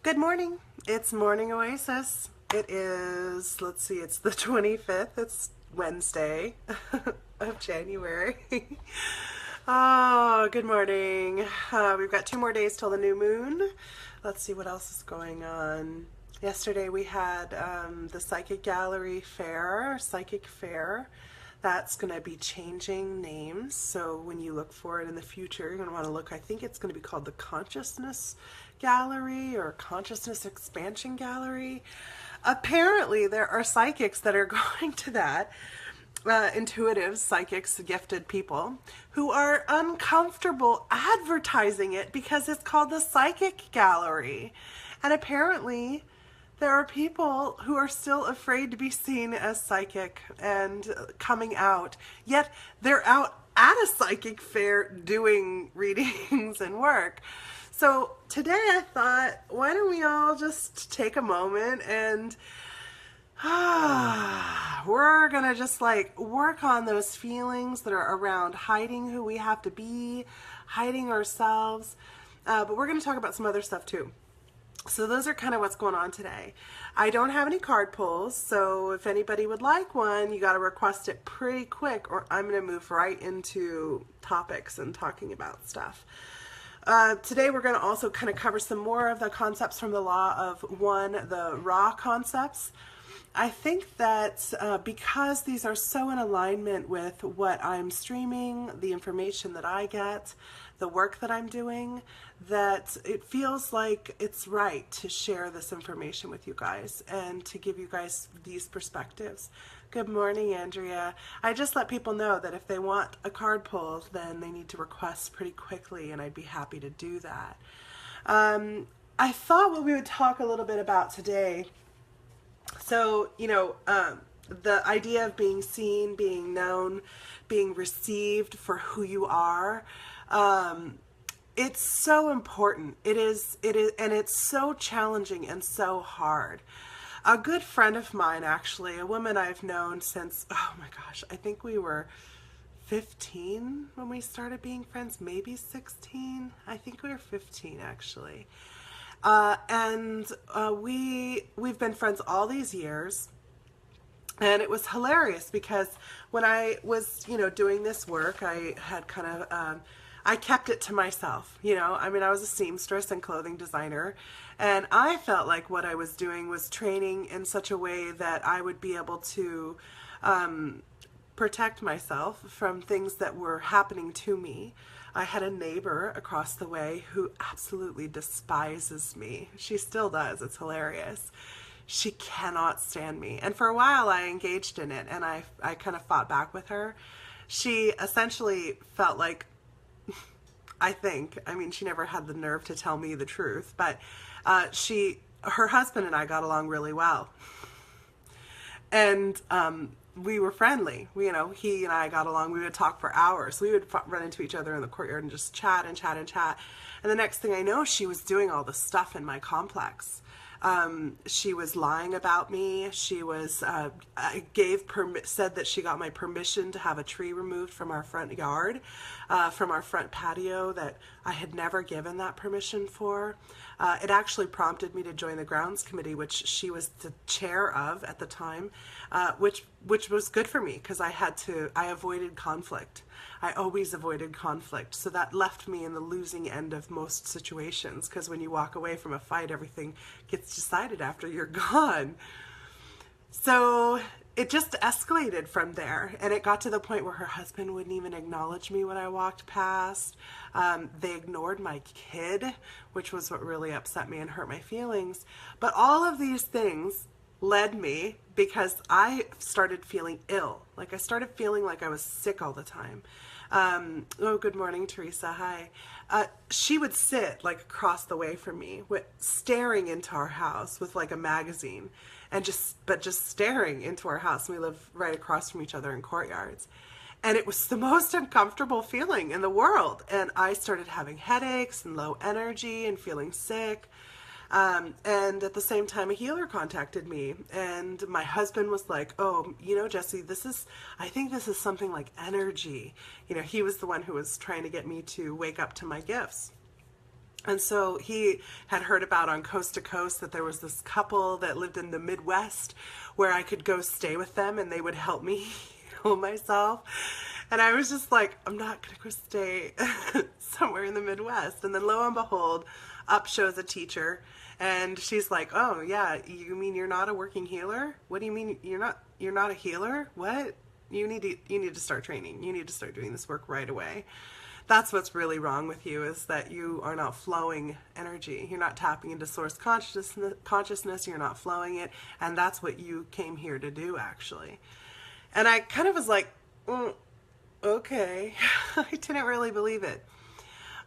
Good morning. It's Morning Oasis. It is, let's see, it's the 25th. It's Wednesday of January. Oh, good morning. We've got 2 more days till the new moon. Let's see what else is going on. Yesterday we had the Psychic Fair. That's going to be changing names. So when you look for it in the future, you're going to want to look, I think it's going to be called the Consciousness Gallery or Consciousness Expansion Gallery. Apparently, there are psychics that are going to that, intuitive psychics, gifted people, who are uncomfortable advertising it because it's called the Psychic Gallery. And apparently, there are people who are still afraid to be seen as psychic and coming out, yet they're out at a psychic fair doing readings and work. So today I thought, why don't we all just take a moment and we're gonna just like work on those feelings that are around hiding who we have to be, hiding ourselves, but we're gonna talk about some other stuff too. So those are kind of what's going on today. I don't have any card pulls, so if anybody would like one, you got to request it pretty quick or I'm going to move right into topics and talking about stuff. Today we're going to also kind of cover some more of the concepts from the law of one, the raw concepts. I think that because these are so in alignment with what I'm streaming, the information that I get, the work that I'm doing, that it feels like it's right to share this information with you guys and to give you guys these perspectives. Good morning, Andrea. I just let people know that if they want a card pull, then they need to request pretty quickly, and I'd be happy to do that. I thought what we would talk a little bit about today. So, the idea of being seen, being known, being received for who you are, it's so important. It is, and it's so challenging and so hard. A good friend of mine, actually, a woman I've known since, oh my gosh, I think we were 15 when we started being friends, maybe 16. I think we were 15, actually. We've been friends all these years, and it was hilarious because when I was, doing this work, I had kind of, I kept it to myself, I was a seamstress and clothing designer, and I felt like what I was doing was training in such a way that I would be able to, protect myself from things that were happening to me. I had a neighbor across the way who absolutely despises me. She still does. It's hilarious. She cannot stand me. And for a while I engaged in it, and I kind of fought back with her. She essentially felt like, she never had the nerve to tell me the truth, but her husband and I got along really well. And we were friendly. He and I got along. We would talk for hours. We would run into each other in the courtyard and just chat and chat and chat. And the next thing I know, she was doing all this stuff in my complex. She was lying about me. She was said that she got my permission to have a tree removed from our front yard, from our front patio, that I had never given that permission for. It actually prompted me to join the grounds committee, which she was the chair of at the time, which was good for me because I avoided conflict. I always avoided conflict. So that left me in the losing end of most situations, because when you walk away from a fight, everything gets decided after you're gone. So it just escalated from there, and it got to the point where her husband wouldn't even acknowledge me when I walked past. They ignored my kid, which was what really upset me and hurt my feelings. But all of these things led me, because I started feeling ill. Like I started feeling like I was sick all the time. Oh, good morning, Teresa. Hi. She would sit like across the way from me, staring into our house with like a magazine, and just staring into our house. We live right across from each other in courtyards. And it was the most uncomfortable feeling in the world. And I started having headaches and low energy and feeling sick. And at the same time, a healer contacted me, and my husband was like, oh, Jesse, I think this is something like energy. He was the one who was trying to get me to wake up to my gifts. And so he had heard about on Coast to Coast that there was this couple that lived in the Midwest where I could go stay with them and they would help me heal myself. And I was just like, I'm not going to go stay somewhere in the Midwest. And then lo and behold, up shows a teacher and she's like, oh yeah, you mean you're not a working healer? What do you mean you're not a healer? What? You need to start training. You need to start doing this work right away. That's what's really wrong with you, is that you are not flowing energy. You're not tapping into source consciousness. You're not flowing it. And that's what you came here to do, actually. And I kind of was like, okay. I didn't really believe it.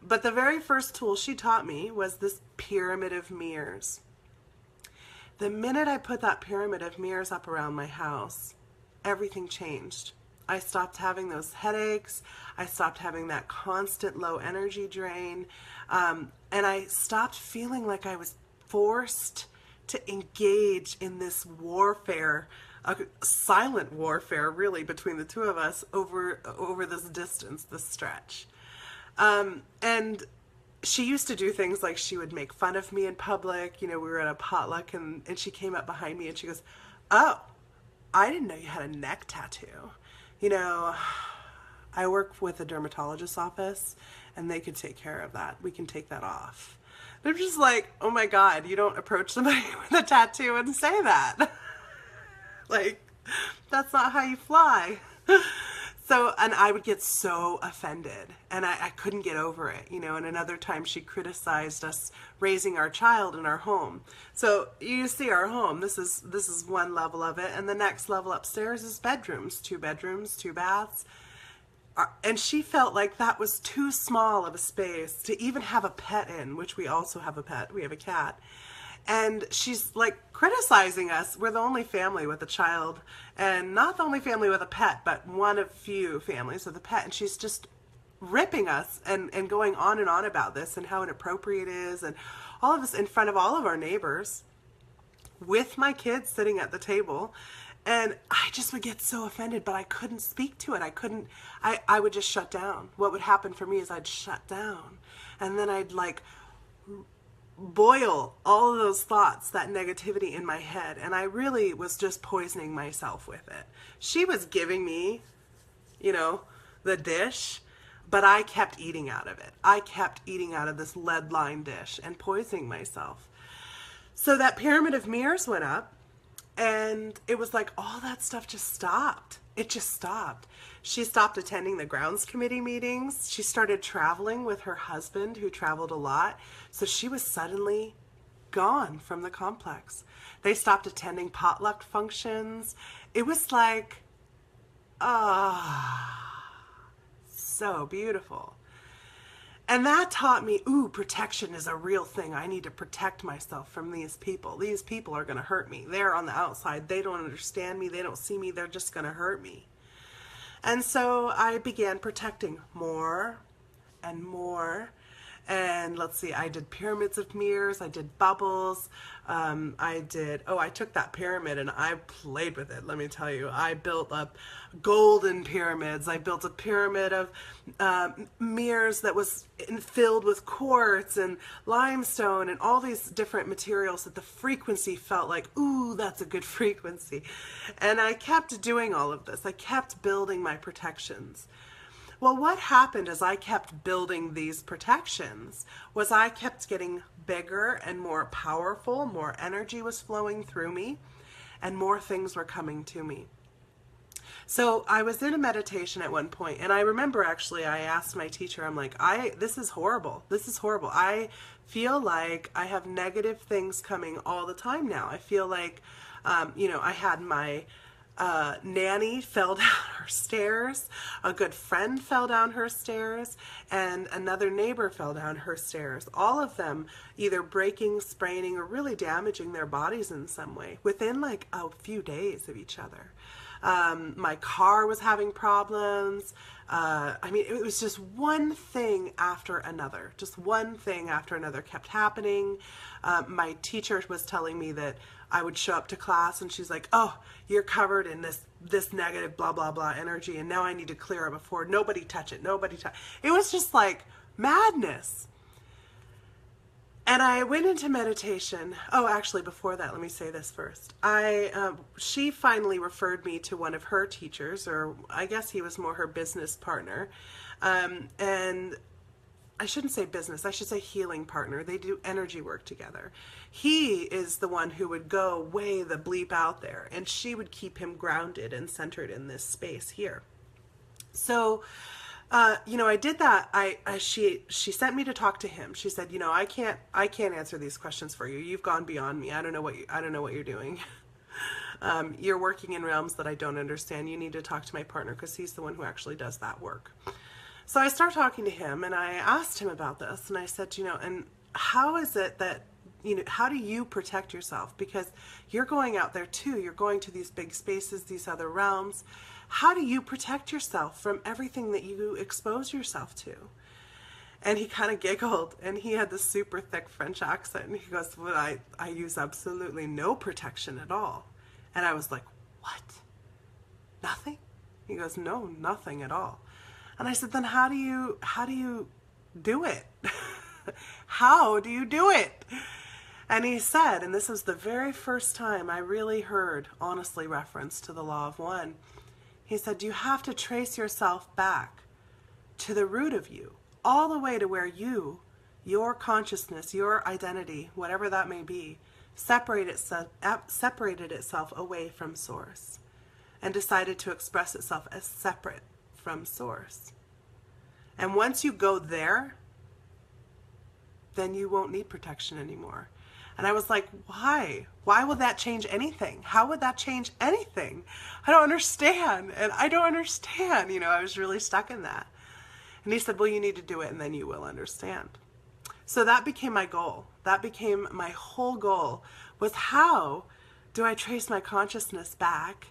But the very first tool she taught me was this pyramid of mirrors. The minute I put that pyramid of mirrors up around my house, everything changed. I stopped having those headaches. I stopped having that constant low energy drain. And I stopped feeling like I was forced to engage in this warfare, a silent warfare really between the two of us over this distance, this stretch. And she used to do things like she would make fun of me in public. You know, we were at a potluck and she came up behind me and she goes, oh, I didn't know you had a neck tattoo. You know, I work with a dermatologist's office and they could take care of that. We can take that off. They're just like, oh my God, you don't approach somebody with a tattoo and say that. Like, that's not how you fly. So, and I would get so offended and I couldn't get over it, you know. And another time she criticized us raising our child in our home. So you see our home, this is one level of it. And the next level upstairs is bedrooms, 2 baths. And she felt like that was too small of a space to even have a pet in, which we also have a pet. We have a cat. And she's like criticizing us. We're the only family with a child, and not the only family with a pet, but one of few families with a pet. And she's just ripping us and going on and on about this and how inappropriate it is and all of this in front of all of our neighbors with my kids sitting at the table. And I just would get so offended, but I couldn't speak to it. I would just shut down. What would happen for me is I'd shut down. And then I'd like boil all of those thoughts, that negativity in my head. And I really was just poisoning myself with it. She was giving me, you know, the dish, but I kept eating out of it. I kept eating out of this lead-lined dish and poisoning myself. So that pyramid of mirrors went up. And it was like all that stuff just stopped. It just stopped. She stopped attending the grounds committee meetings. She started traveling with her husband, who traveled a lot. So she was suddenly gone from the complex. They stopped attending potluck functions. It was like, so beautiful. And that taught me, protection is a real thing. I need to protect myself from these people. These people are going to hurt me. They're on the outside. They don't understand me. They don't see me. They're just going to hurt me. And so I began protecting more and more. And let's see, I did pyramids of mirrors. I did bubbles. I took that pyramid and I played with it. Let me tell you, I built up golden pyramids. I built a pyramid of mirrors that was filled with quartz and limestone and all these different materials that the frequency felt like, ooh, that's a good frequency. And I kept doing all of this. I kept building my protections. Well, what happened as I kept building these protections was I kept getting bigger and more powerful, more energy was flowing through me, and more things were coming to me. So I was in a meditation at one point, and I remember actually I asked my teacher, I'm like, this is horrible. This is horrible. I feel like I have negative things coming all the time now. I feel like, I had my nanny fell down her stairs, a good friend fell down her stairs, and another neighbor fell down her stairs. All of them either breaking, spraining, or really damaging their bodies in some way within like a few days of each other. My car was having problems. It was just one thing after another. Just one thing after another kept happening. My teacher was telling me that I would show up to class and she's like, oh, you're covered in this negative blah, blah, blah energy. And now I need to clear it before nobody touch it. Nobody touch it. It was just like madness. And I went into meditation. Oh, actually, before that, let me say this first. She finally referred me to one of her teachers, or I guess he was more her business partner. And I shouldn't say business, I should say healing partner. They do energy work together. He is the one who would go way the bleep out there, and she would keep him grounded and centered in this space here. So, I did that. She sent me to talk to him. She said, I can't answer these questions for you. You've gone beyond me. I don't know what you're doing. You're working in realms that I don't understand. You need to talk to my partner because he's the one who actually does that work. So I started talking to him, and I asked him about this, and I said, and how is it that, how do you protect yourself? Because you're going out there too. You're going to these big spaces, these other realms. How do you protect yourself from everything that you expose yourself to? And he kind of giggled, and he had this super thick French accent, and he goes, well, I use absolutely no protection at all. And I was like, what? Nothing? He goes, no, nothing at all. And I said, then how do you do it? How do you do it? And he said, and this was the very first time I really heard, honestly, reference to the law of one. He said, you have to trace yourself back to the root of you, all the way to where your consciousness, your identity, whatever that may be, separated itself away from source and decided to express itself as separate from source. And once you go there, then you won't need protection anymore. And I was like, why? Why would that change anything? How would that change anything? I don't understand. And I don't understand. I was really stuck in that. And he said, well, you need to do it and then you will understand. So that became my goal. That became my whole goal, was how do I trace my consciousness back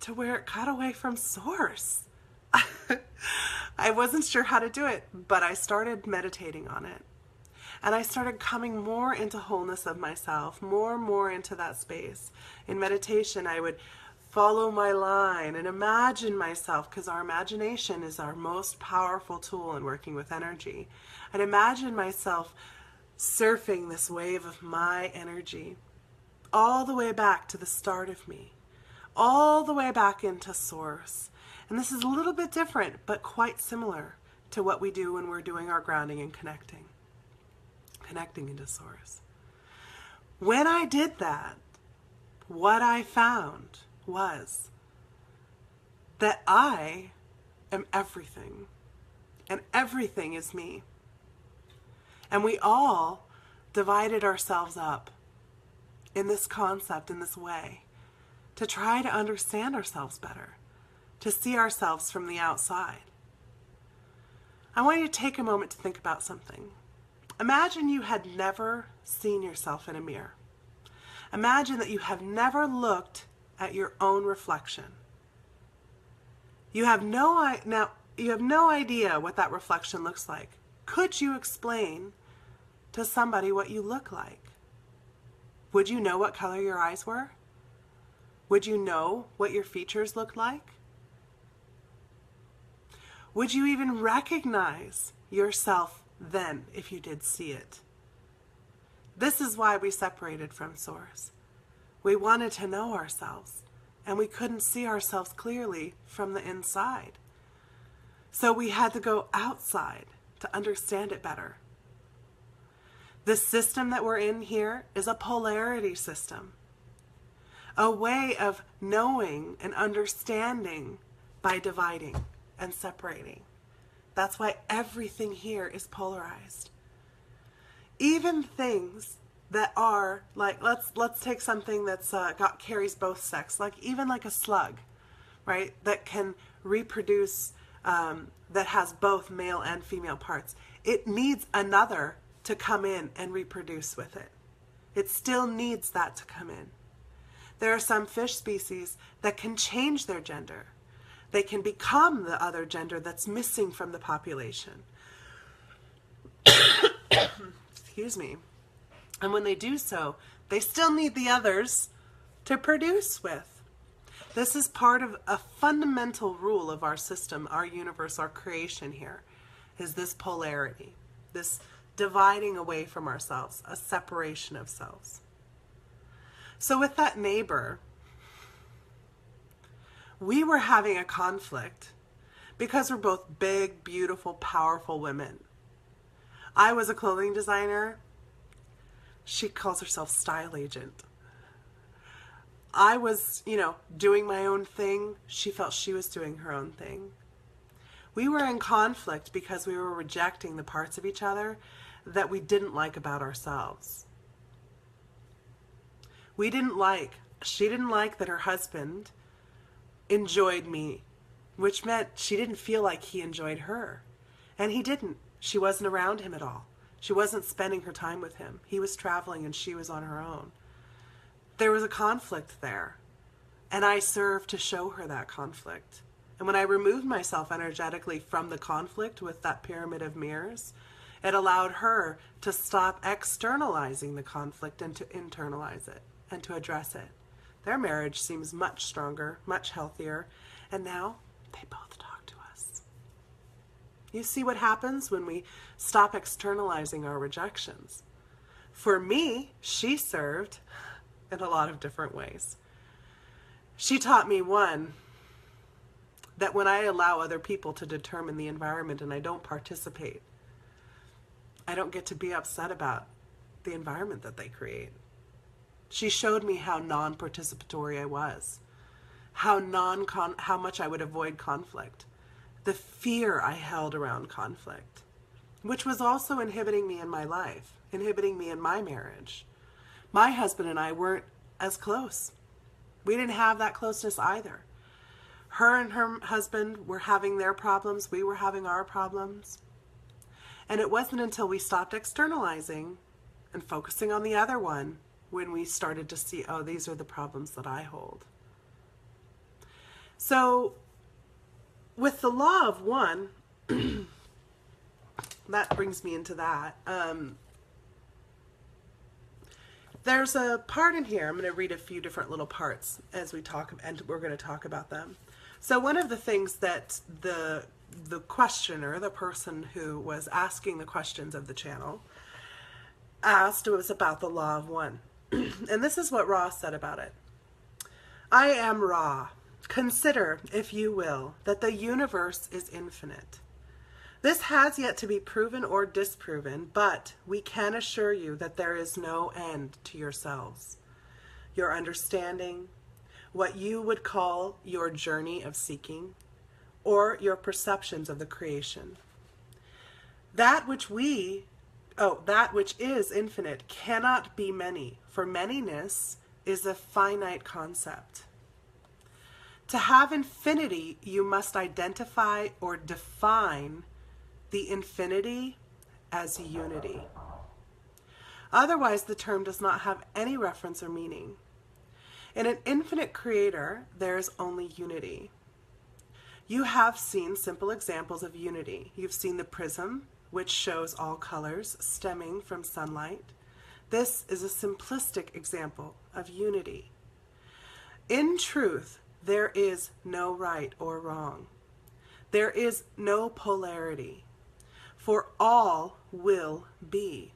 to where it got away from source? I wasn't sure how to do it, but I started meditating on it. And I started coming more into wholeness of myself, more and more into that space. In meditation, I would follow my line and imagine myself, because our imagination is our most powerful tool in working with energy. I'd imagine myself surfing this wave of my energy all the way back to the start of me, all the way back into source. And this is a little bit different, but quite similar to what we do when we're doing our grounding and connecting into source. When I did that, what I found was that I am everything, and everything is me. And we all divided ourselves up in this concept, in this way, to try to understand ourselves better, to see ourselves from the outside. I want you to take a moment to think about something. Imagine you had never seen yourself in a mirror. Imagine that you have never looked at your own reflection. You have no idea what that reflection looks like. Could you explain to somebody what you look like? Would you know what color your eyes were? Would you know what your features looked like? Would you even recognize yourself then if you did see it? This is why we separated from source. We wanted to know ourselves, and we couldn't see ourselves clearly from the inside. So we had to go outside to understand it better. The system that we're in here is a polarity system, a way of knowing and understanding by dividing and separating. That's why everything here is polarized. Even things that are like, let's take something that's carries both sex, like even like a slug, right? That can reproduce, that has both male and female parts. It needs another to come in and reproduce with it. It still needs that to come in. There are some fish species that can change their gender. They can become the other gender that's missing from the population. Excuse me. And when they do so, they still need the others to produce with. This is part of a fundamental rule of our system, our universe, our creation here, is this polarity, this dividing away from ourselves, a separation of selves. So with that neighbor, we were having a conflict because we're both big, beautiful, powerful women. I was a clothing designer. She calls herself style agent. I was, doing my own thing. She felt she was doing her own thing. We were in conflict because we were rejecting the parts of each other that we didn't like about ourselves. She didn't like that her husband enjoyed me, which meant she didn't feel like he enjoyed her. And he didn't. She wasn't around him at all. She wasn't spending her time with him. He was traveling and she was on her own. There was a conflict there. And I served to show her that conflict. And when I removed myself energetically from the conflict with that pyramid of mirrors, it allowed her to stop externalizing the conflict and to internalize it and to address it. Their marriage seems much stronger, much healthier, and now they both talk to us. You see what happens when we stop externalizing our rejections. For me, she served in a lot of different ways. She taught me, one, that when I allow other people to determine the environment and I don't participate, I don't get to be upset about the environment that they create. She showed me how non-participatory I was, how much I would avoid conflict, the fear I held around conflict, which was also inhibiting me in my life, inhibiting me in my marriage. My husband and I weren't as close. We didn't have that closeness either. Her and her husband were having their problems. We were having our problems. And it wasn't until we stopped externalizing and focusing on the other one when we started to see, oh, these are the problems that I hold. So with the law of one, that brings me into that. There's a part in here, I'm going to read a few different little parts as we talk, and we're going to talk about them. So one of the things that the questioner, the person who was asking the questions of the channel, asked was about the law of one. And this is what Ra said about it. I am Ra. Consider, if you will, that the universe is infinite. This has yet to be proven or disproven, but we can assure you that there is no end to yourselves, your understanding, what you would call your journey of seeking, or your perceptions of the creation. That which is infinite cannot be many, for manyness is a finite concept. To have infinity, you must identify or define the infinity as unity. Otherwise, the term does not have any reference or meaning. In an infinite creator, there is only unity. You have seen simple examples of unity. You've seen the prism, which shows all colors stemming from sunlight. This is a simplistic example of unity. In truth, there is no right or wrong. There is no polarity. For all will be,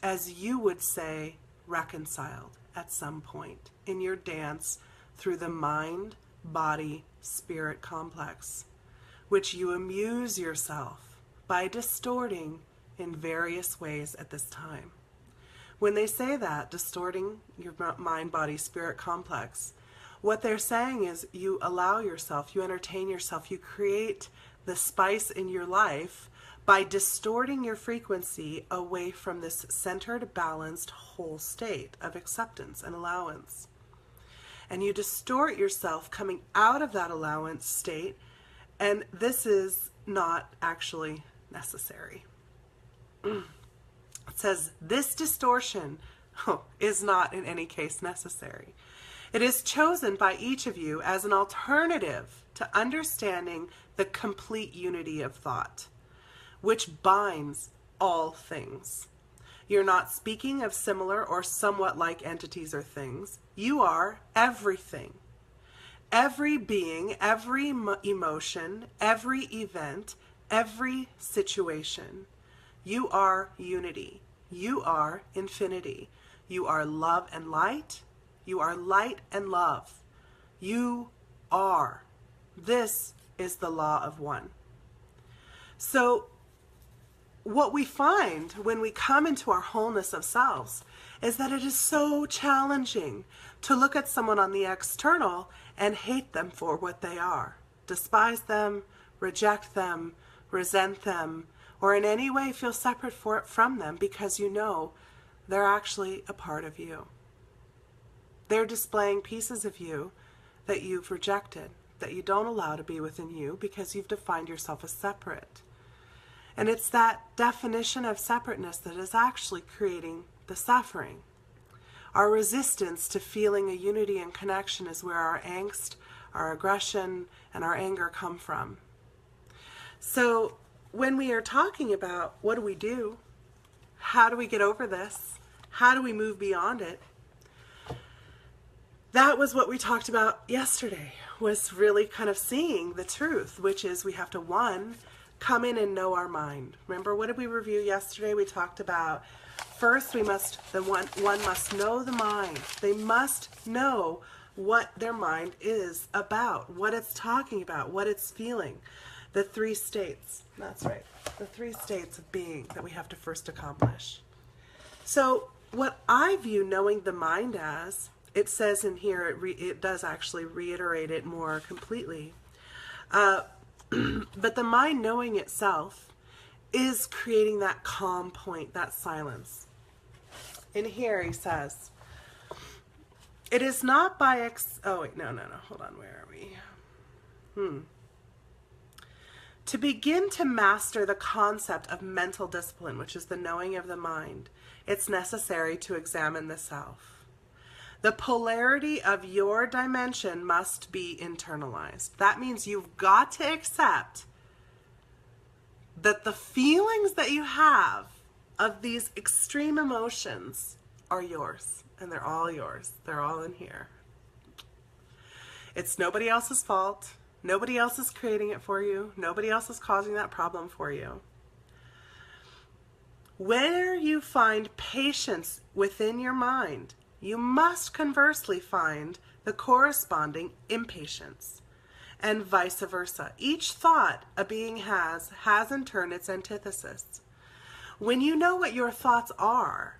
as you would say, reconciled at some point in your dance through the mind, body, spirit complex, which you amuse yourself by distorting in various ways at this time. When they say that, distorting your mind, body, spirit complex, what they're saying is you allow yourself, you entertain yourself, you create the spice in your life by distorting your frequency away from this centered, balanced, whole state of acceptance and allowance. And you distort yourself coming out of that allowance state, and this is not actually necessary. It says, this distortion is not in any case necessary. It is chosen by each of you as an alternative to understanding the complete unity of thought, which binds all things. You're not speaking of similar or somewhat like entities or things. You are everything. Every being, every emotion, every event, every situation. You are unity. You are infinity. You are love and light. You are light and love. You are. This is the law of one. So what we find when we come into our wholeness of selves is that it is so challenging to look at someone on the external and hate them for what they are, despise them, reject them, resent them, or in any way feel separate from them, because you know they're actually a part of you. They're displaying pieces of you that you've rejected, that you don't allow to be within you because you've defined yourself as separate. And it's that definition of separateness that is actually creating the suffering. Our resistance to feeling a unity and connection is where our angst, our aggression, and our anger come from. So when we are talking about what do we do, how do we get over this, how do we move beyond it, that was what we talked about yesterday, was really kind of seeing the truth, which is we have to, one, come in and know our mind. Remember, what did we review yesterday? We talked about first one must know the mind. They must know what their mind is about, what it's talking about, what it's feeling. The 3 states. That's right. The 3 states of being that we have to first accomplish. So what I view knowing the mind as, it says in here, it does actually reiterate it more completely. But the mind knowing itself is creating that calm point, that silence. In here he says, it is not by hold on, where are we? To begin to master the concept of mental discipline, which is the knowing of the mind, it's necessary to examine the self. The polarity of your dimension must be internalized. That means you've got to accept that the feelings that you have of these extreme emotions are yours, and they're all yours. They're all in here. It's nobody else's fault. Nobody else is creating it for you. Nobody else is causing that problem for you. Where you find patience within your mind, you must conversely find the corresponding impatience, and vice versa. Each thought a being has in turn its antithesis. When you know what your thoughts are,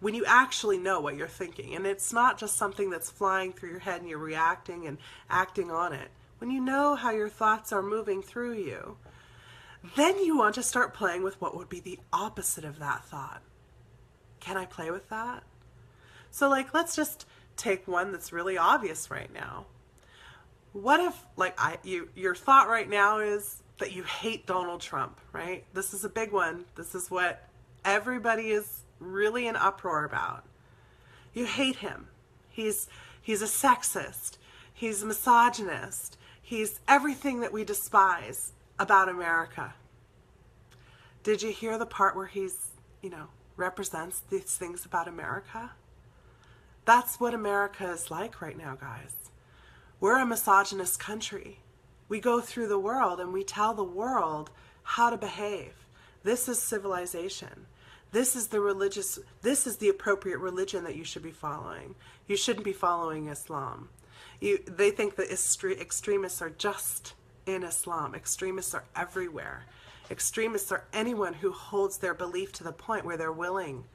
when you actually know what you're thinking, and it's not just something that's flying through your head and you're reacting and acting on it, when you know how your thoughts are moving through you, then you want to start playing with what would be the opposite of that thought. Can I play with that? So let's just take one that's really obvious right now. What if, your thought right now is that you hate Donald Trump, right? This is a big one. This is what everybody is really in uproar about. You hate him. He's a sexist. He's a misogynist. He's everything that we despise about America. Did you hear the part where he's, represents these things about America? That's what America is like right now, guys. We're a misogynist country. We go through the world and we tell the world how to behave. This is civilization. This is the appropriate religion that you should be following. You shouldn't be following Islam. They think that extremists are just in Islam. Extremists are everywhere. Extremists are anyone who holds their belief to the point where they're willing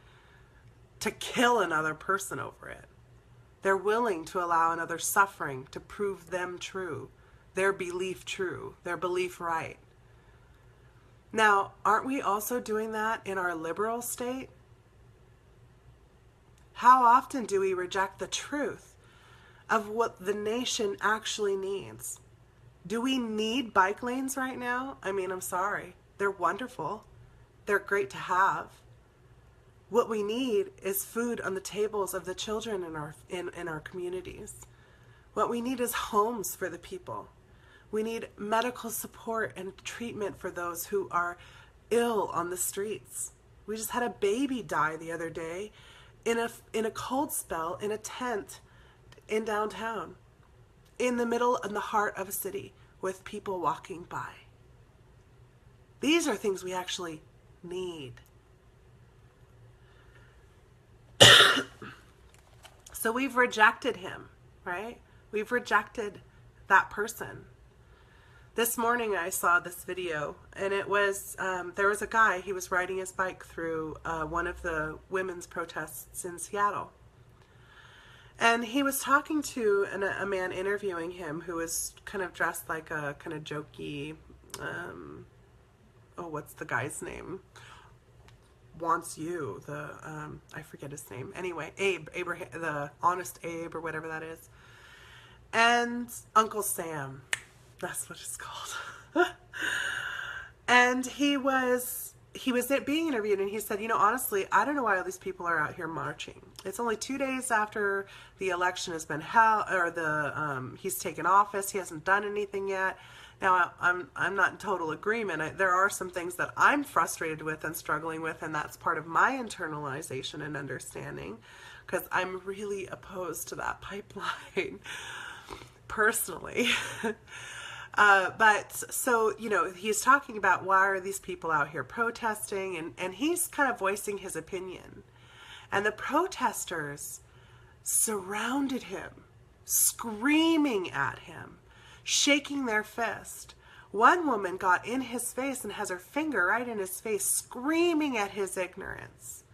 to kill another person over it. They're willing to allow another suffering to prove them true, their belief true, their belief right. Now, aren't we also doing that in our liberal state? How often do we reject the truth of what the nation actually needs? Do we need bike lanes right now? I'm sorry. They're wonderful. They're great to have. What we need is food on the tables of the children in our communities. What we need is homes for the people. We need medical support and treatment for those who are ill on the streets. We just had a baby die the other day in a cold spell in a tent in downtown, in the heart of a city with people walking by. These are things we actually need. So we've rejected him, right? We've rejected that person. This morning I saw this video, and it was, there was a guy, he was riding his bike through one of the women's protests in Seattle. And he was talking to a man interviewing him who was kind of dressed like a kind of jokey, what's the guy's name? Wants you, I forget his name. Anyway, Abraham, the Honest Abe or whatever that is. And Uncle Sam, that's what it's called. And he was being interviewed, and he said, you know, honestly, I don't know why all these people are out here marching. It's only 2 days after the election has been held, or he's taken office. He hasn't done anything yet. Now, I'm not in total agreement. There are some things that I'm frustrated with and struggling with, and that's part of my internalization and understanding, because I'm really opposed to that pipeline, personally. But so, you know, he's talking about why are these people out here protesting, and he's kind of voicing his opinion. And the protesters surrounded him, screaming at him, shaking their fist. One woman got in his face and has her finger right in his face, screaming at his ignorance,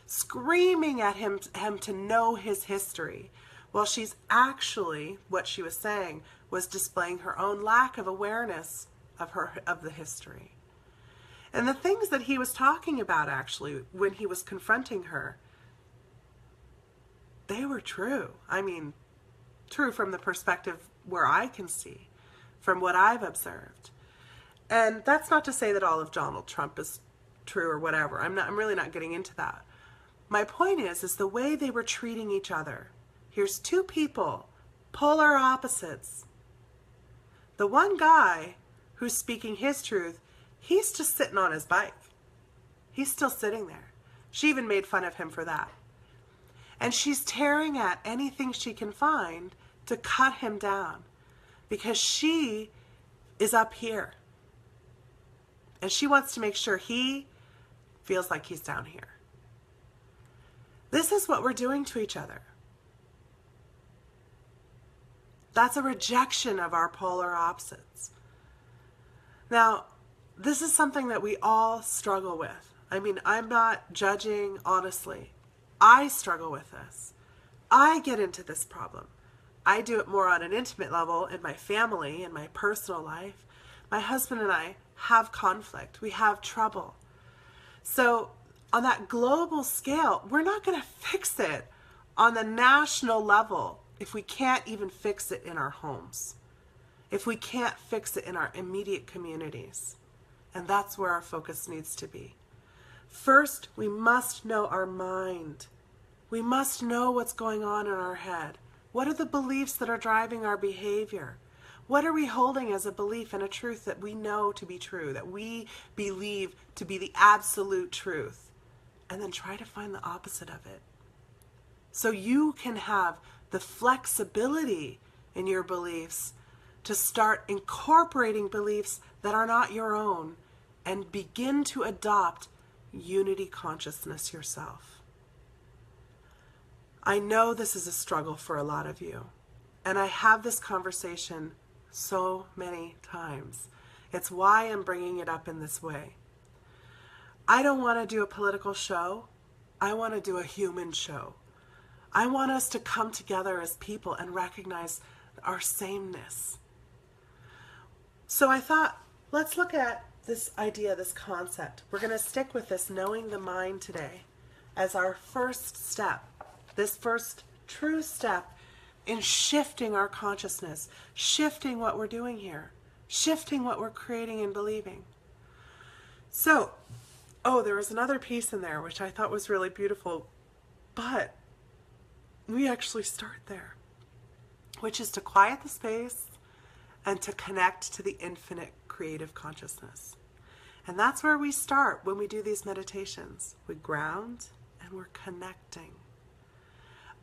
screaming at him to know his history. Well, she's actually, what she was saying was displaying her own lack of awareness of the history. And the things that he was talking about, actually, when he was confronting her, they were true. I mean, true from the perspective where I can see, from what I've observed. And that's not to say that all of Donald Trump is true or whatever. I'm really not getting into that. My point is the way they were treating each other. Here's two people, polar opposites. The one guy who's speaking his truth, he's just sitting on his bike. He's still sitting there. She even made fun of him for that. And she's tearing at anything she can find to cut him down, because she is up here. And she wants to make sure he feels like he's down here. This is what we're doing to each other. That's a rejection of our polar opposites. Now, this is something that we all struggle with. I mean, I'm not judging, honestly. I struggle with this. I get into this problem. I do it more on an intimate level in my family, in my personal life. My husband and I have conflict. We have trouble. So on that global scale, we're not going to fix it on the national level if we can't even fix it in our homes, if we can't fix it in our immediate communities. And that's where our focus needs to be. First, we must know our mind. We must know what's going on in our head. What are the beliefs that are driving our behavior? What are we holding as a belief and a truth that we know to be true, that we believe to be the absolute truth? And then try to find the opposite of it. So you can have the flexibility in your beliefs to start incorporating beliefs that are not your own and begin to adopt unity consciousness yourself. I know this is a struggle for a lot of you, and I have this conversation so many times. It's why I'm bringing it up in this way. I don't want to do a political show. I want to do a human show. I want us to come together as people and recognize our sameness. So I thought, let's look at this idea, this concept. We're going to stick with this knowing the mind today as our first step, this first true step in shifting our consciousness, shifting what we're doing here, shifting what we're creating and believing. So, there was another piece in there which I thought was really beautiful, but we actually start there, which is to quiet the space and to connect to the infinite creative consciousness. And that's where we start when we do these meditations. We ground and we're connecting.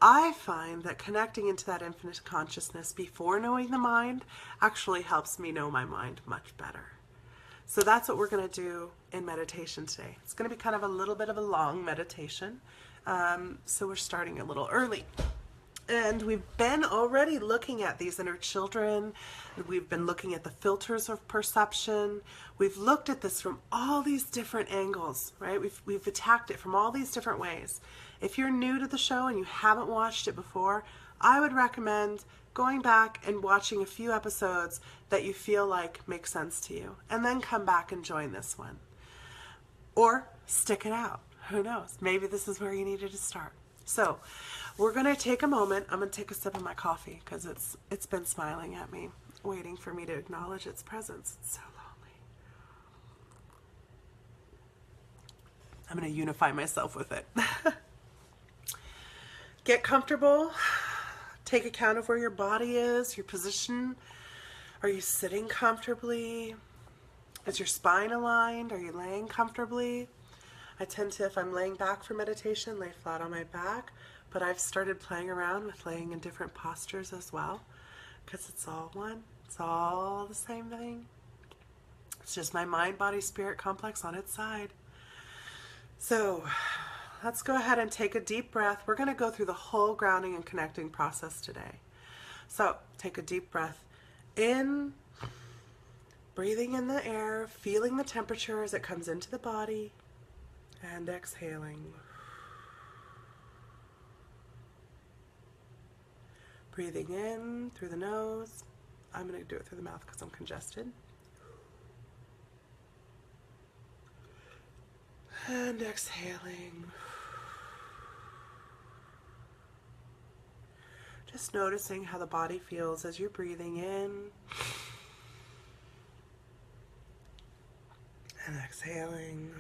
I find that connecting into that infinite consciousness before knowing the mind actually helps me know my mind much better. So that's what we're going to do in meditation today. It's going to be kind of a little bit of a long meditation. So we're starting a little early. And we've been already looking at these inner children. We've been looking at the filters of perception. We've looked at this from all these different angles, right? We've attacked it from all these different ways. If you're new to the show and you haven't watched it before, I would recommend going back and watching a few episodes that you feel like make sense to you, and then come back and join this one. Or stick it out. Who knows? Maybe this is where you needed to start. So we're going to take a moment. I'm going to take a sip of my coffee because it's been smiling at me, waiting for me to acknowledge its presence. It's so lonely. I'm going to unify myself with it. Get comfortable. Take account of where your body is, your position. Are you sitting comfortably? Is your spine aligned? Are you laying comfortably? I tend to, if I'm laying back for meditation, lay flat on my back, but I've started playing around with laying in different postures as well, because it's all one. It's all the same thing. It's just my mind, body, spirit complex on its side. So let's go ahead and take a deep breath. We're going to go through the whole grounding and connecting process today. So take a deep breath in, breathing in the air, feeling the temperature as it comes into the body, and exhaling. Breathing in through the nose. I'm going to do it through the mouth because I'm congested. And exhaling. Just noticing how the body feels as you're breathing in and exhaling.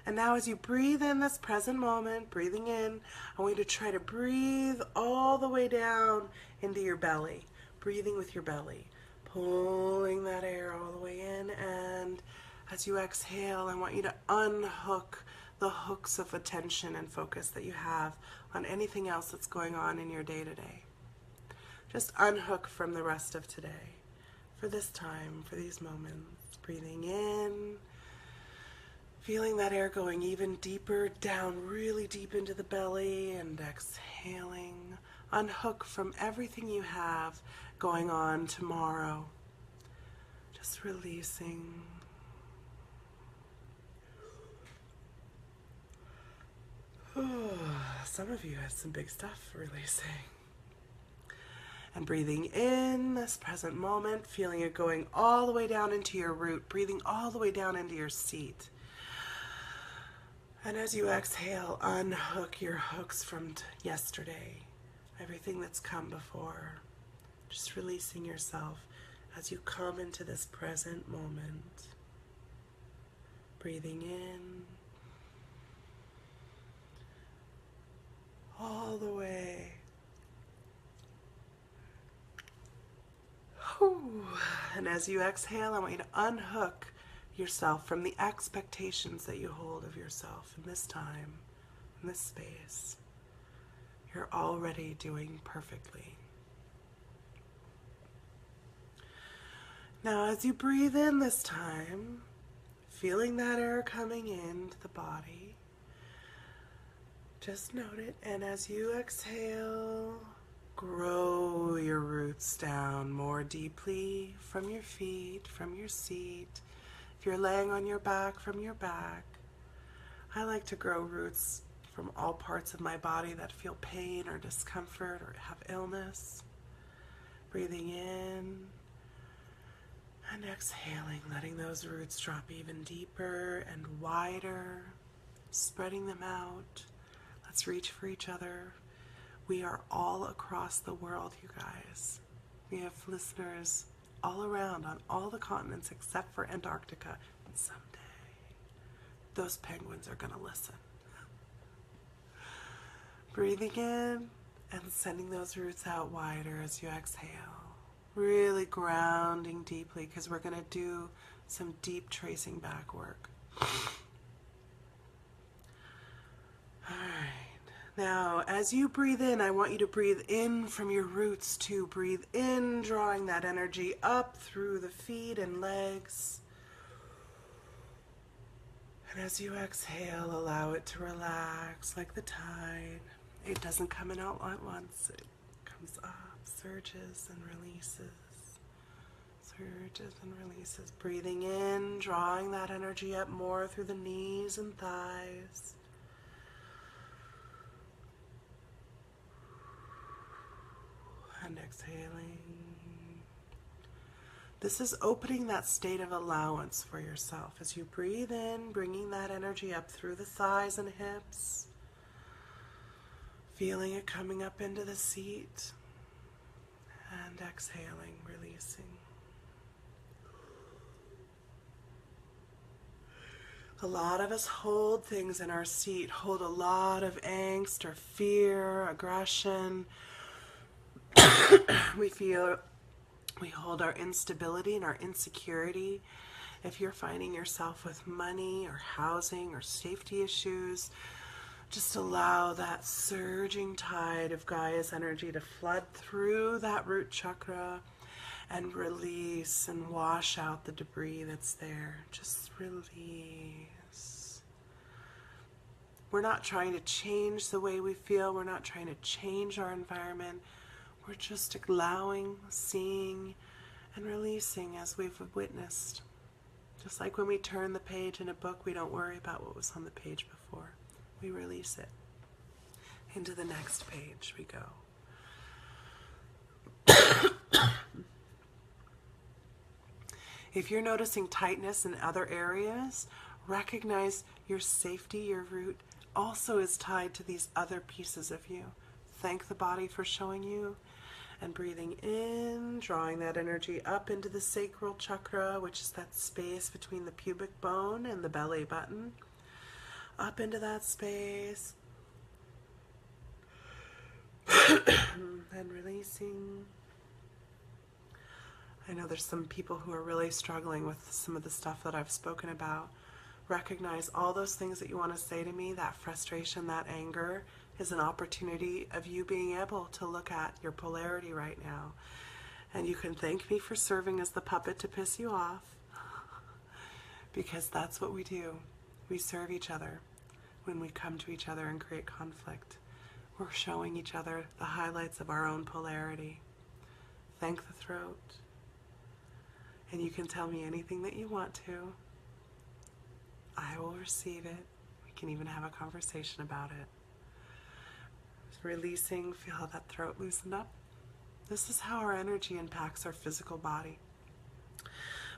And now as you breathe in this present moment, breathing in, I want you to try to breathe all the way down into your belly. Breathing with your belly. Pulling that air all the way in, and as you exhale, I want you to unhook the hooks of attention and focus that you have on anything else that's going on in your day-to-day. Just unhook from the rest of today for this time, for these moments. Breathing in, feeling that air going even deeper down, really deep into the belly, and exhaling. Unhook from everything you have going on tomorrow. Just releasing. Some of you have some big stuff releasing. And breathing in this present moment, feeling it going all the way down into your root, breathing all the way down into your seat. And as you exhale, unhook your hooks from yesterday, everything that's come before. Just releasing yourself as you come into this present moment. Breathing in. All the way. And as you exhale, I want you to unhook yourself from the expectations that you hold of yourself in this time, in this space. You're already doing perfectly. Now, as you breathe in this time, feeling that air coming into the body, just note it. And as you exhale, grow your roots down more deeply from your feet, from your seat. If you're laying on your back, from your back. I like to grow roots from all parts of my body that feel pain or discomfort or have illness. Breathing in and exhaling, letting those roots drop even deeper and wider, spreading them out. Let's reach for each other. We are all across the world, you guys. We have listeners all around on all the continents except for Antarctica. And someday, those penguins are going to listen. Breathing in and sending those roots out wider as you exhale. Really grounding deeply because we're going to do some deep tracing back work. Alright, Now, as you breathe in, I want you to breathe in from your roots too. Breathe in, drawing that energy up through the feet and legs. And as you exhale, allow it to relax like the tide. It doesn't come in all at once. It comes up, surges and releases. Surges and releases. Breathing in, drawing that energy up more through the knees and thighs. And exhaling. This is opening that state of allowance for yourself as you breathe in, bringing that energy up through the thighs and hips, feeling it coming up into the seat, and exhaling, releasing. A lot of us hold things in our seat, hold a lot of angst or fear, aggression. We hold our instability and our insecurity. If you're finding yourself with money or housing or safety issues, just allow that surging tide of Gaia's energy to flood through that root chakra and release and wash out the debris that's there. Just release. We're not trying to change the way we feel. We're not trying to change our environment. We're just allowing, seeing, and releasing as we've witnessed. Just like when we turn the page in a book, we don't worry about what was on the page before. We release it. Into the next page we go. If you're noticing tightness in other areas, recognize your safety, your root, also is tied to these other pieces of you. Thank the body for showing you. And breathing in, drawing that energy up into the sacral chakra, which is that space between the pubic bone and the belly button. Up into that space. And releasing. I know there's some people who are really struggling with some of the stuff that I've spoken about. Recognize all those things that you want to say to me, that frustration, that anger, is an opportunity of you being able to look at your polarity right now. And you can thank me for serving as the puppet to piss you off, because that's what we do. We serve each other when we come to each other and create conflict. We're showing each other the highlights of our own polarity. Thank the throat. And you can tell me anything that you want to. I will receive it. We can even have a conversation about it. Releasing, feel how that throat loosened up. This is how our energy impacts our physical body.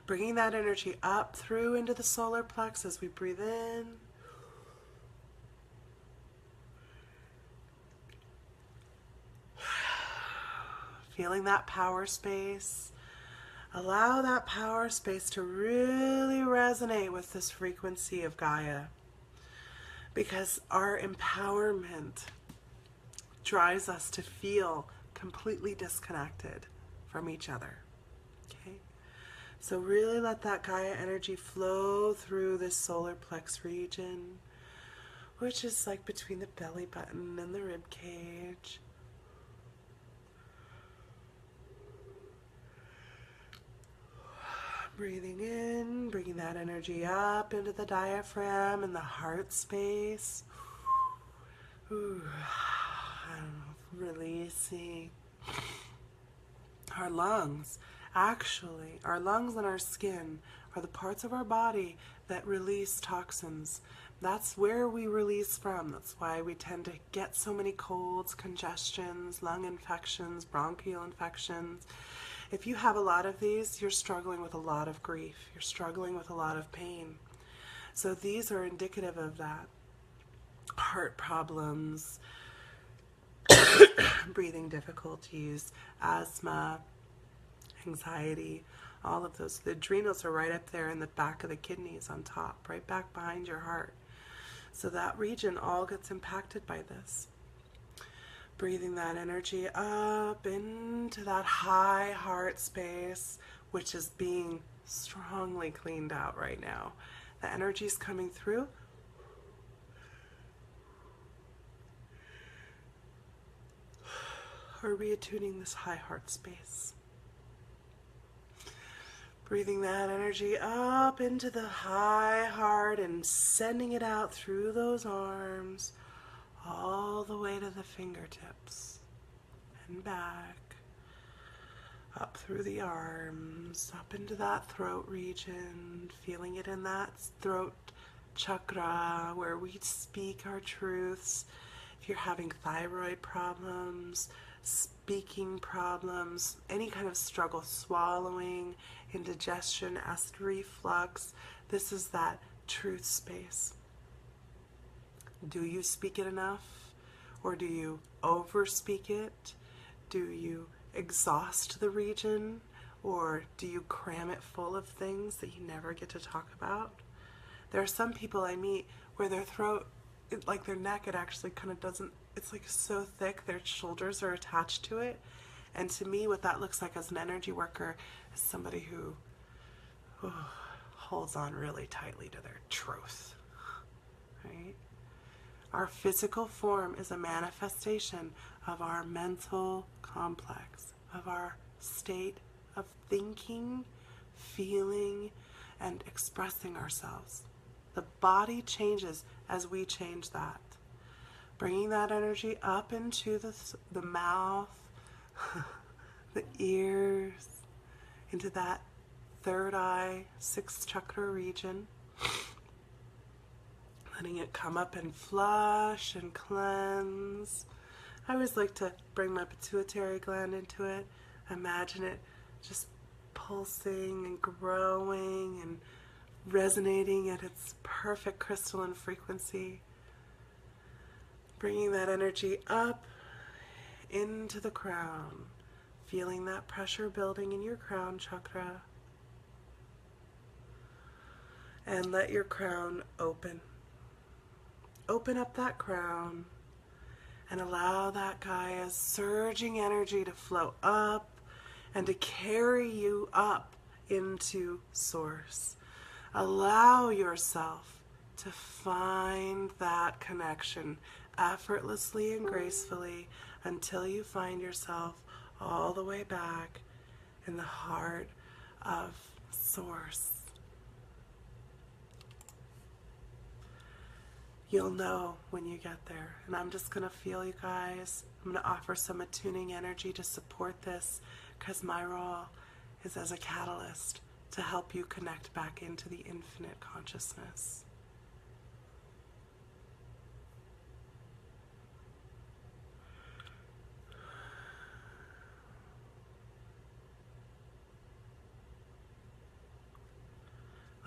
Bringing that energy up through into the solar plexus as we breathe in. Feeling that power space. Allow that power space to really resonate with this frequency of Gaia, because our empowerment drives us to feel completely disconnected from each other. Okay? So really let that Gaia energy flow through this solar plex region, which is like between the belly button and the rib cage. Breathing in, bringing that energy up into the diaphragm and the heart space. Ooh. Releasing. Our lungs, actually, our lungs and our skin are the parts of our body that release toxins. That's where we release from. That's why we tend to get so many colds, congestions, lung infections, bronchial infections. If you have a lot of these, you're struggling with a lot of grief. You're struggling with a lot of pain. So these are indicative of that. Heart problems, breathing difficulties, asthma, anxiety, all of those. The adrenals are right up there in the back of the kidneys on top, right back behind your heart. So that region all gets impacted by this. Breathing that energy up into that high heart space, which is being strongly cleaned out right now. The energy is coming through. or reattuning this high heart space. Breathing that energy up into the high heart and sending it out through those arms all the way to the fingertips and back, up through the arms, up into that throat region, feeling it in that throat chakra where we speak our truths. If you're having thyroid problems, speaking problems, any kind of struggle swallowing, indigestion, acid reflux, this is that truth space. Do you speak it enough? Or do you overspeak it? Do you exhaust the region? Or do you cram it full of things that you never get to talk about? There are some people I meet where their throat, like their neck, it actually kind of doesn't, it's like so thick, their shoulders are attached to it. And to me, what that looks like as an energy worker is somebody who holds on really tightly to their truth, right? Our physical form is a manifestation of our mental complex, of our state of thinking, feeling, and expressing ourselves. The body changes as we change that. Bringing that energy up into the mouth, the ears, into that third eye, sixth chakra region. Letting it come up and flush and cleanse. I always like to bring my pituitary gland into it. Imagine it just pulsing and growing and resonating at its perfect crystalline frequency. Bringing that energy up into the crown. Feeling that pressure building in your crown chakra. And let your crown open. Open up that crown and allow that Gaia's surging energy to flow up and to carry you up into Source. Allow yourself to find that connection effortlessly and gracefully until you find yourself all the way back in the heart of Source. You'll know when you get there. And I'm just going to feel you guys. I'm going to offer some attuning energy to support this because my role is as a catalyst to help you connect back into the infinite consciousness.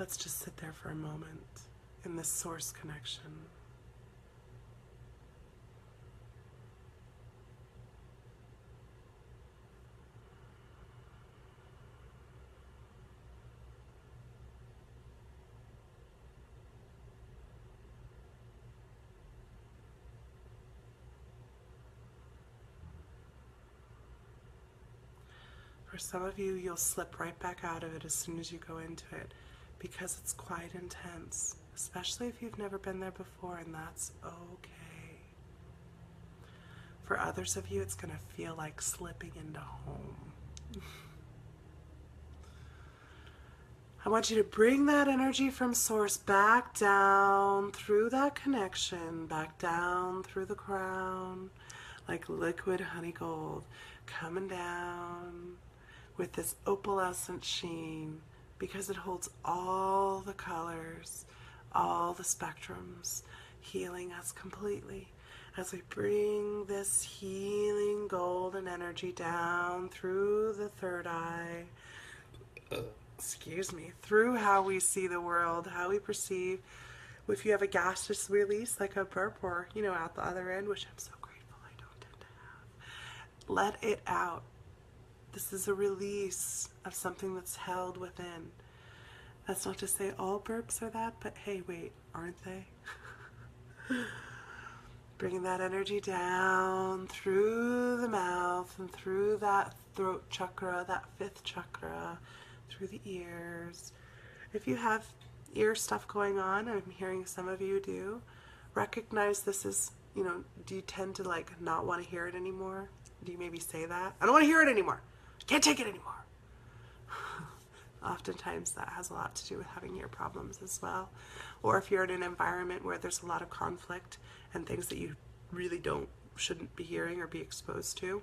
Let's just sit there for a moment in this Source connection. For some of you, you'll slip right back out of it as soon as you go into it because it's quite intense, especially if you've never been there before, and that's okay. For others of you, it's going to feel like slipping into home. I want you to bring that energy from Source back down through that connection, back down through the crown, like liquid honey gold, coming down with this opalescent sheen, because it holds all the colors, all the spectrums, healing us completely as we bring this healing golden energy down through the third eye, through how we see the world, how we perceive. If you have a gaseous release like a burp or, out the other end, which I'm so grateful I don't tend to have, let it out. This is a release of something that's held within. That's not to say all burps are that, but hey, wait, aren't they? Bringing that energy down through the mouth and through that throat chakra, that fifth chakra, through the ears. If you have ear stuff going on, I'm hearing some of you do, recognize this is, do you tend to not want to hear it anymore? Do you maybe say that? I don't want to hear it anymore. I can't take it anymore. Oftentimes that has a lot to do with having ear problems as well. Or if you're in an environment where there's a lot of conflict and things that you really shouldn't be hearing or be exposed to.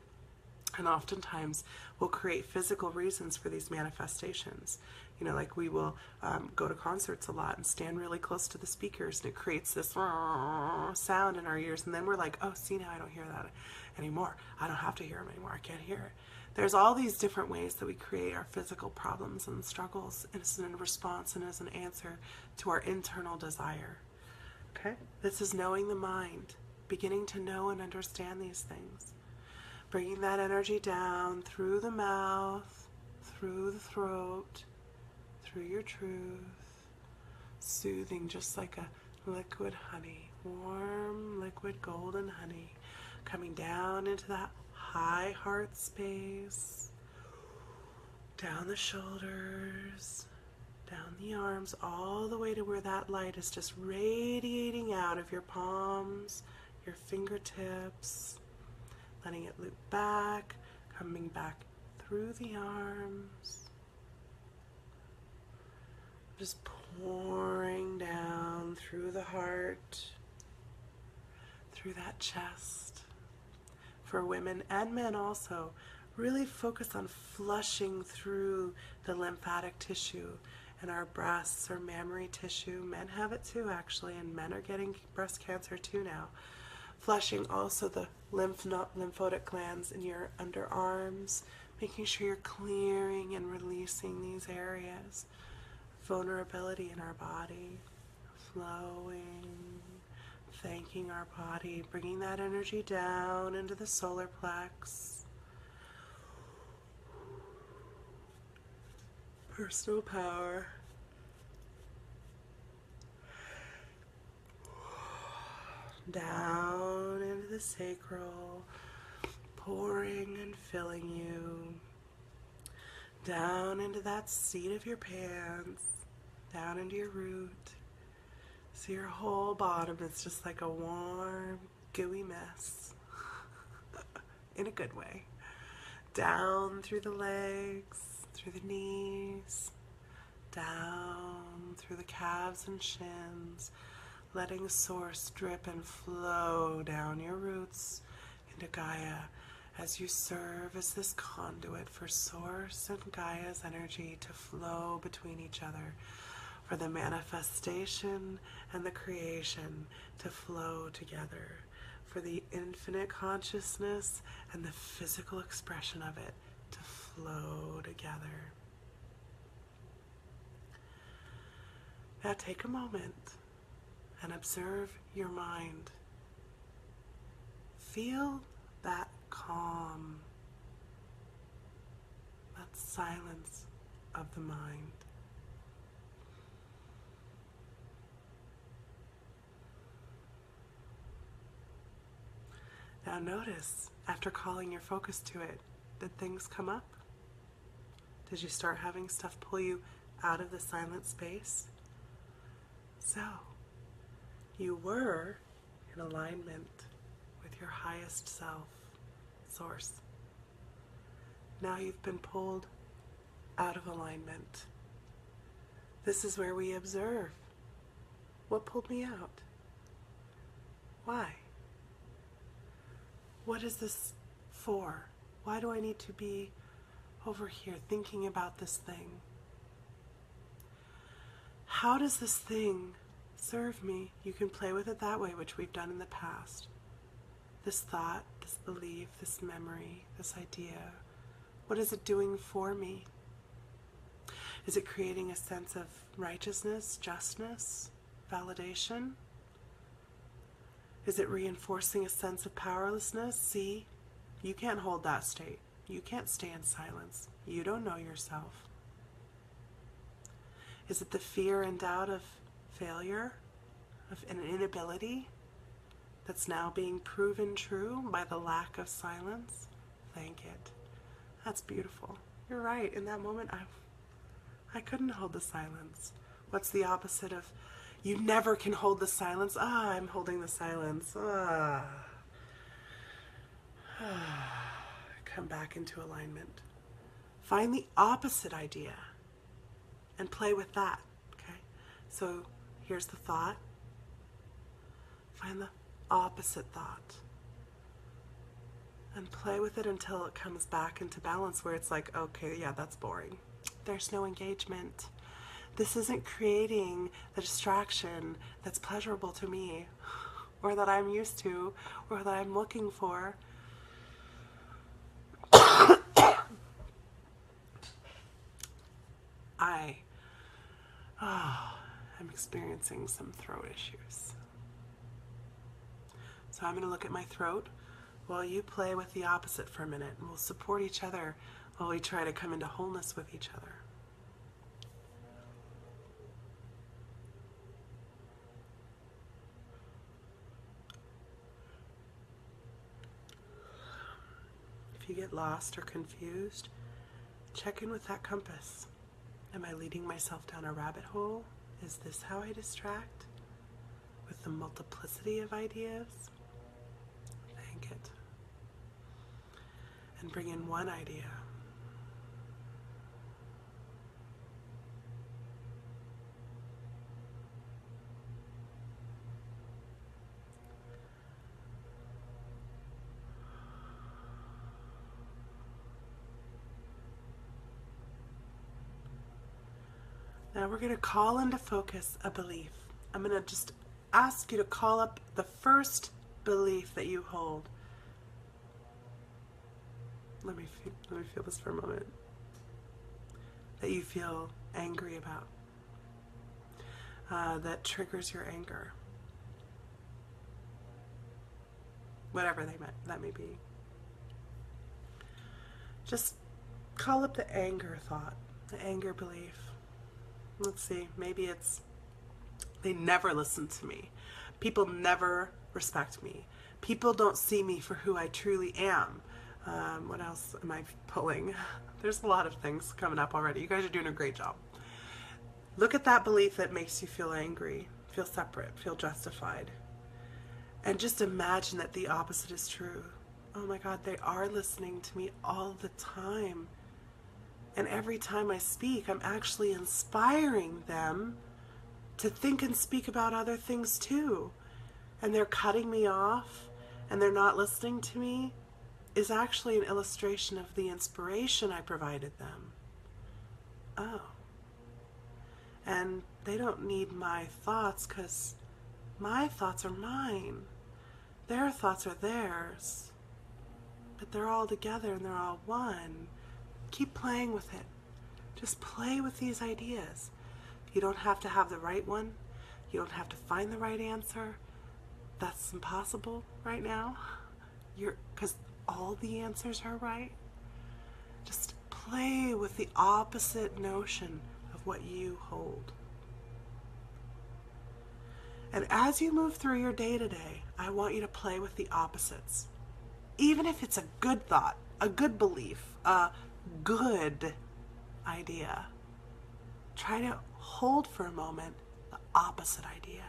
And oftentimes we'll create physical reasons for these manifestations. You know, like we will go to concerts a lot and stand really close to the speakers, and it creates this sound in our ears. And then we're like, oh, see, now I don't hear that anymore. I don't have to hear them anymore. I can't hear it. There's all these different ways that we create our physical problems and struggles as a response and as an answer to our internal desire. Okay? This is knowing the mind, beginning to know and understand these things. Bringing that energy down through the mouth, through the throat, through your truth, soothing just like a liquid honey, warm liquid golden honey, coming down into that high heart space, down the shoulders, down the arms, all the way to where that light is just radiating out of your palms, your fingertips, letting it loop back, coming back through the arms, just pouring down through the heart, through that chest. For women and men also, really focus on flushing through the lymphatic tissue and our breasts or mammary tissue. Men have it too, actually, and men are getting breast cancer too now. Flushing also the lymphatic glands in your underarms, making sure you're clearing and releasing these areas. Vulnerability in our body, flowing, thanking our body, bringing that energy down into the solar plex. Personal power. Down into the sacral, pouring and filling you. Down into that seat of your pants, down into your root. So your whole bottom is just like a warm, gooey mess. In a good way. Down through the legs, through the knees, down through the calves and shins, letting source drip and flow down your roots into Gaia as you serve as this conduit for source and Gaia's energy to flow between each other, for the manifestation and the creation to flow together, for the infinite consciousness and the physical expression of it to flow together. Now take a moment and observe your mind. Feel that calm, that silence of the mind. Now notice, after calling your focus to it, did things come up? Did you start having stuff pull you out of the silent space? So, you were in alignment with your highest self, source. Now you've been pulled out of alignment. This is where we observe. What pulled me out? Why? What is this for? Why do I need to be over here thinking about this thing? How does this thing serve me? You can play with it that way, which we've done in the past. This thought, this belief, this memory, this idea. What is it doing for me? Is it creating a sense of righteousness, justness, validation? Is it reinforcing a sense of powerlessness? See, you can't hold that state. You can't stay in silence. You don't know yourself. Is it the fear and doubt of failure, of an inability that's now being proven true by the lack of silence? Thank it. That's beautiful. You're right. In that moment, I couldn't hold the silence. What's the opposite of you never can hold the silence? I'm holding the silence. come back into alignment. Find the opposite idea and play with that, okay? So here's the thought. Find the opposite thought and play with it until it comes back into balance, where it's like, okay, yeah, that's boring. There's no engagement. This isn't creating the distraction that's pleasurable to me, or that I'm used to, or that I'm looking for. I'm experiencing some throat issues. So I'm going to look at my throat while you play with the opposite for a minute, and we'll support each other while we try to come into wholeness with each other. If you get lost or confused, check in with that compass. Am I leading myself down a rabbit hole? Is this how I distract? With the multiplicity of ideas? Thank it. And bring in one idea. Now we're going to call into focus a belief. I'm going to just ask you to call up the first belief that you hold. Let me feel this for a moment. That you feel angry about. That triggers your anger. Whatever that may be. Just call up the anger thought, the anger belief. Let's see, maybe it's, they never listen to me. People never respect me. People don't see me for who I truly am. What else am I pulling? There's a lot of things coming up already. You guys are doing a great job. Look at that belief that makes you feel angry, feel separate, feel justified. And just imagine that the opposite is true. Oh my God, they are listening to me all the time. And every time I speak, I'm actually inspiring them to think and speak about other things too. And they're cutting me off and they're not listening to me is actually an illustration of the inspiration I provided them. Oh. And they don't need my thoughts because my thoughts are mine. Their thoughts are theirs. But they're all together and they're all one. Keep playing with it. Just play with these ideas. You don't have to have the right one. You don't have to find the right answer. That's impossible right now. Because all the answers are right. Just play with the opposite notion of what you hold. And as you move through your day to day, I want you to play with the opposites. Even if it's a good thought, a good belief, a good idea. Try to hold for a moment the opposite idea.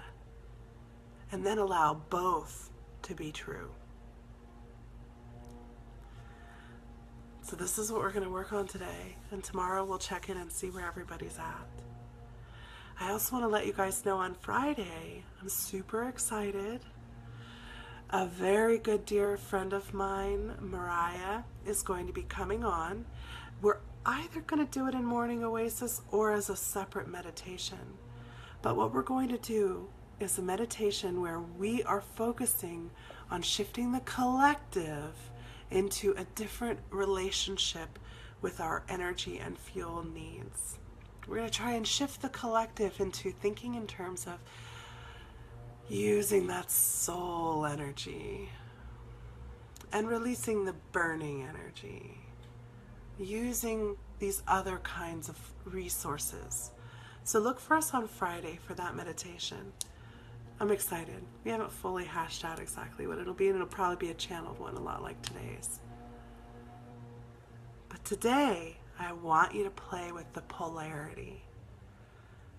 And then allow both to be true. So this is what we're going to work on today. And tomorrow we'll check in and see where everybody's at. I also want to let you guys know on Friday, I'm super excited. A very good dear friend of mine, Mariah, is going to be coming on. We're either going to do it in Morning Oasis or as a separate meditation. But what we're going to do is a meditation where we are focusing on shifting the collective into a different relationship with our energy and fuel needs. We're going to try and shift the collective into thinking in terms of using that soul energy and releasing the burning energy. Using these other kinds of resources. So look for us on Friday for that meditation. I'm excited. We haven't fully hashed out exactly what it'll be, and it'll probably be a channeled one, a lot like today's. But today, I want you to play with the polarity.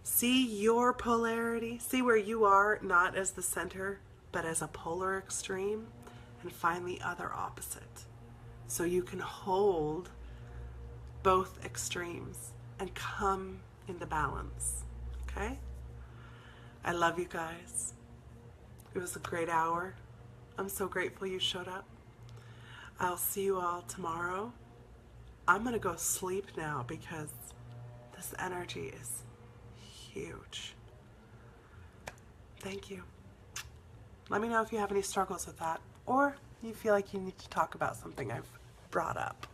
See your polarity. See where you are, not as the center, but as a polar extreme, and find the other opposite. so you can hold both extremes and come into balance. Okay? I love you guys. It was a great hour. I'm so grateful you showed up. I'll see you all tomorrow. I'm going to go sleep now because this energy is huge. Thank you. Let me know if you have any struggles with that, or you feel like you need to talk about something I've brought up.